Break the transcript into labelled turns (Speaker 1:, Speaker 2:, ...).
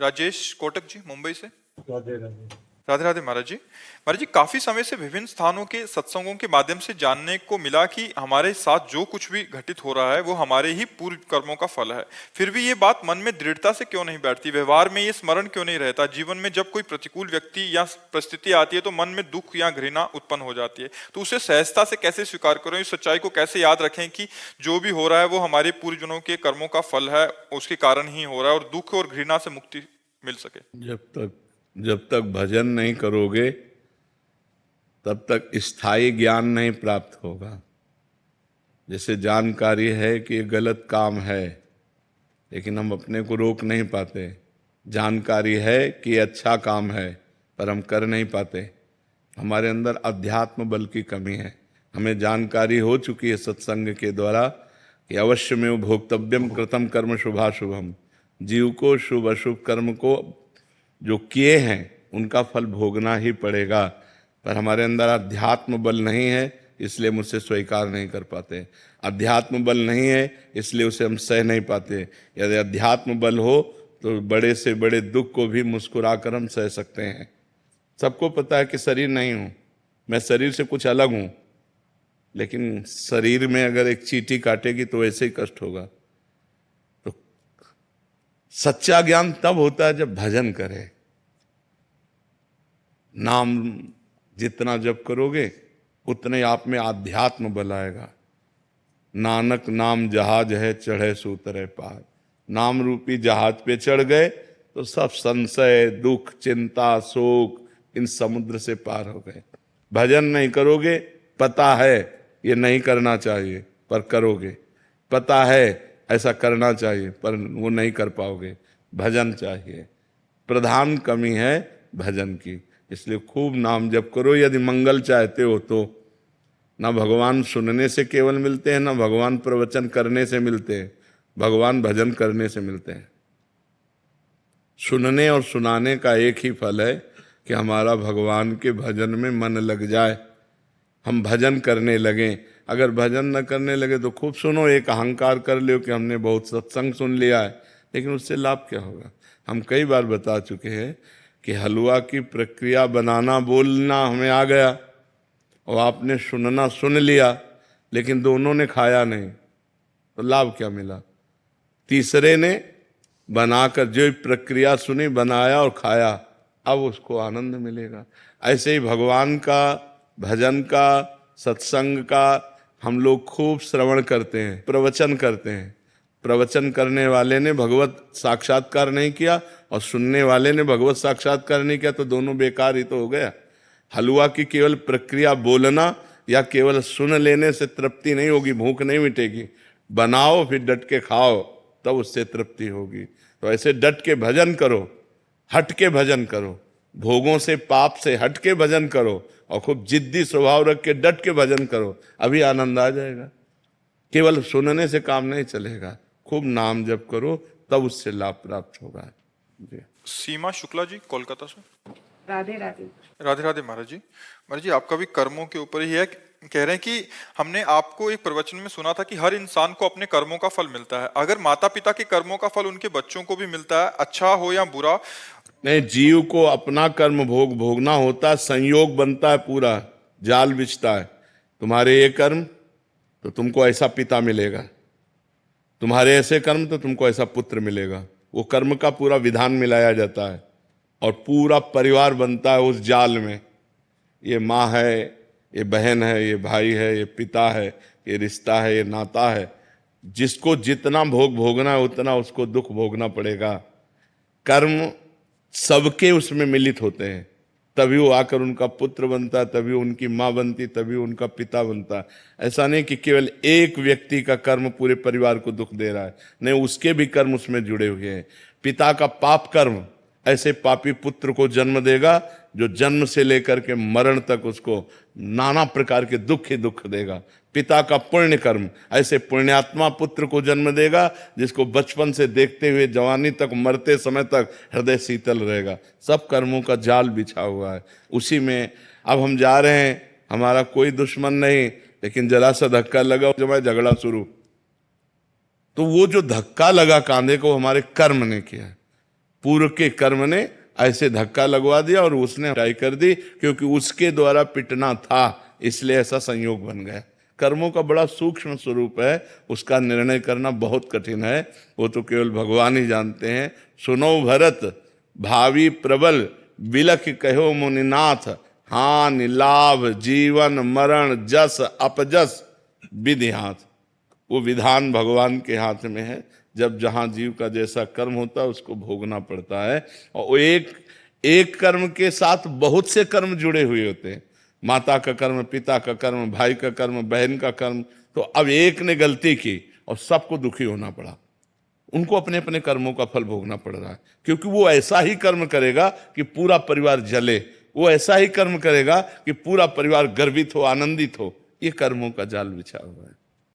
Speaker 1: राजेश कोटक जी मुंबई से।
Speaker 2: राधे राधे।
Speaker 1: राधे राधे महाराज जी। महाराज जी, काफी समय से विभिन्न स्थानों के सत्संगों के माध्यम से जानने को मिला कि हमारे साथ जो कुछ भी घटित हो रहा है वो हमारे ही पूर्व कर्मों का फल है। फिर भी ये बात मन में दृढ़ता से क्यों नहीं बैठती, व्यवहार में ये स्मरण क्यों नहीं रहता? जीवन में जब कोई प्रतिकूल व्यक्ति या परिस्थिति आती है तो मन में दुख या घृणा उत्पन्न हो जाती है, तो उसे सहजता से कैसे स्वीकार करें, इस सच्चाई को कैसे याद रखें कि जो भी हो रहा है वो हमारे पूर्वजनों के कर्मों का फल है, उसके कारण ही हो रहा है, और दुख और घृणा से मुक्ति मिल सके।
Speaker 3: जब तक भजन नहीं करोगे तब तक स्थायी ज्ञान नहीं प्राप्त होगा। जैसे जानकारी है कि ये गलत काम है, लेकिन हम अपने को रोक नहीं पाते। जानकारी है कि ये अच्छा काम है, पर हम कर नहीं पाते। हमारे अंदर अध्यात्म बल की कमी है। हमें जानकारी हो चुकी है सत्संग के द्वारा कि अवश्य में भोक्तव्यम कृतम कर्म शुभाशुभम। जीव को शुभ अशुभ कर्म को जो किए हैं उनका फल भोगना ही पड़ेगा, पर हमारे अंदर अध्यात्म बल नहीं है, इसलिए मुझसे स्वीकार नहीं कर पाते। अध्यात्म बल नहीं है इसलिए उसे हम सह नहीं पाते। यदि अध्यात्म बल हो तो बड़े से बड़े दुख को भी मुस्कुरा कर हम सह सकते हैं। सबको पता है कि शरीर नहीं हूँ मैं, शरीर से कुछ अलग हूँ, लेकिन शरीर में अगर एक चींटी काटेगी तो वैसे ही कष्ट होगा। तो सच्चा ज्ञान तब होता है जब भजन करें। नाम जितना जप करोगे उतने आप में आध्यात्म बल आएगा। नानक नाम जहाज है चढ़े सो उतरे पार। नाम रूपी जहाज पे चढ़ गए तो सब संशय दुख चिंता शोक इन समुद्र से पार हो गए। भजन नहीं करोगे, पता है ये नहीं करना चाहिए पर करोगे, पता है ऐसा करना चाहिए पर वो नहीं कर पाओगे। भजन चाहिए, प्रधान कमी है भजन की। इसलिए खूब नाम जप करो यदि मंगल चाहते हो तो। ना भगवान सुनने से केवल मिलते हैं, ना भगवान प्रवचन करने से मिलते हैं, भगवान भजन करने से मिलते हैं। सुनने और सुनाने का एक ही फल है कि हमारा भगवान के भजन में मन लग जाए, हम भजन करने लगें। अगर भजन न करने लगे तो खूब सुनो, एक अहंकार कर लो कि हमने बहुत सत्संग सुन लिया है, लेकिन उससे लाभ क्या होगा? हम कई बार बता चुके हैं कि हलवा की प्रक्रिया बनाना बोलना हमें आ गया और आपने सुनना सुन लिया, लेकिन दोनों ने खाया नहीं, तो लाभ क्या मिला? तीसरे ने बनाकर जो प्रक्रिया सुनी, बनाया और खाया, अब उसको आनंद मिलेगा। ऐसे ही भगवान का भजन का सत्संग का हम लोग खूब श्रवण करते हैं, प्रवचन करते हैं। प्रवचन करने वाले ने भगवत साक्षात्कार नहीं किया और सुनने वाले ने भगवत साक्षात्कार नहीं किया, तो दोनों बेकार ही तो हो गया। हलवा की केवल प्रक्रिया बोलना या केवल सुन लेने से तृप्ति नहीं होगी, भूख नहीं मिटेगी। बनाओ फिर डट के खाओ, तब उससे तृप्ति होगी। तो ऐसे डट के भजन करो, हट के भजन करो, भोगों से पाप से हट के भजन करो और खूब जिद्दी स्वभाव रख के डट के भजन करो, अभी आनंद आ जाएगा। केवल सुनने से काम नहीं चलेगा, खूब नाम जप करो तब उससे लाभ प्राप्त होगा। जी।
Speaker 1: सीमा शुक्ला जी कोलकाता से।
Speaker 4: राधे राधे।
Speaker 1: राधे राधे महाराज जी। महाराज जी, आपका भी कर्मों के ऊपर ही है। कह रहे हैं कि हमने आपको एक प्रवचन में सुना था कि हर इंसान को अपने कर्मों का फल मिलता है। अगर माता पिता के कर्मों का फल उनके बच्चों को भी मिलता है, अच्छा हो या बुरा?
Speaker 3: नहीं, जीव को अपना कर्म भोगना होता है, संयोग बनता है, पूरा जाल बिछता है। तुम्हारे ये कर्म तो तुमको ऐसा पिता मिलेगा, तुम्हारे ऐसे कर्म तो तुमको ऐसा पुत्र मिलेगा। वो कर्म का पूरा विधान मिलाया जाता है और पूरा परिवार बनता है उस जाल में। ये माँ है, ये बहन है, ये भाई है, ये पिता है, ये रिश्ता है, ये नाता है। जिसको जितना भोग भोगना है उतना उसको दुख भोगना पड़ेगा। कर्म सबके उसमें मिलित होते हैं, तभी वो आकर उनका पुत्र बनता है, तभी उनकी माँ बनती, तभी उनका पिता बनता है। ऐसा नहीं कि केवल एक व्यक्ति का कर्म पूरे परिवार को दुख दे रहा है, नहीं, उसके भी कर्म उसमें जुड़े हुए हैं। पिता का पाप कर्म ऐसे पापी पुत्र को जन्म देगा जो जन्म से लेकर के मरण तक उसको नाना प्रकार के दुख ही दुख देगा। पिता का पुण्य कर्म ऐसे पुण्यात्मा पुत्र को जन्म देगा जिसको बचपन से देखते हुए जवानी तक, मरते समय तक हृदय शीतल रहेगा। सब कर्मों का जाल बिछा हुआ है उसी में। अब हम जा रहे हैं, हमारा कोई दुश्मन नहीं, लेकिन जरा सा धक्का लगा, जब है झगड़ा शुरू, तो वो जो धक्का लगा कांधे को हमारे कर्म ने किया है। पूर्व के कर्म ने ऐसे धक्का लगवा दिया और उसने हटाई कर दी, क्योंकि उसके द्वारा पिटना था, इसलिए ऐसा संयोग बन गया। कर्मों का बड़ा सूक्ष्म स्वरूप है, उसका निर्णय करना बहुत कठिन है, वो तो केवल भगवान ही जानते हैं। सुनो भरत भावी प्रबल, बिलख कहो मुनिनाथ, हानि लाभ जीवन मरण जस अपजस विधि हाथ। वो विधान भगवान के हाथ में है। जब जहां जीव का जैसा कर्म होता है उसको भोगना पड़ता है। और वो एक कर्म के साथ बहुत से कर्म जुड़े हुए होते हैं, माता का कर्म, पिता का कर्म, भाई का कर्म, बहन का कर्म। तो अब एक ने गलती की और सबको दुखी होना पड़ा, उनको अपने अपने कर्मों का फल भोगना पड़ रहा है, क्योंकि वो ऐसा ही कर्म करेगा कि पूरा परिवार जले, वो ऐसा ही कर्म करेगा कि पूरा परिवार गर्वित हो, आनंदित हो। ये कर्मों का जाल बिछा हुआ है।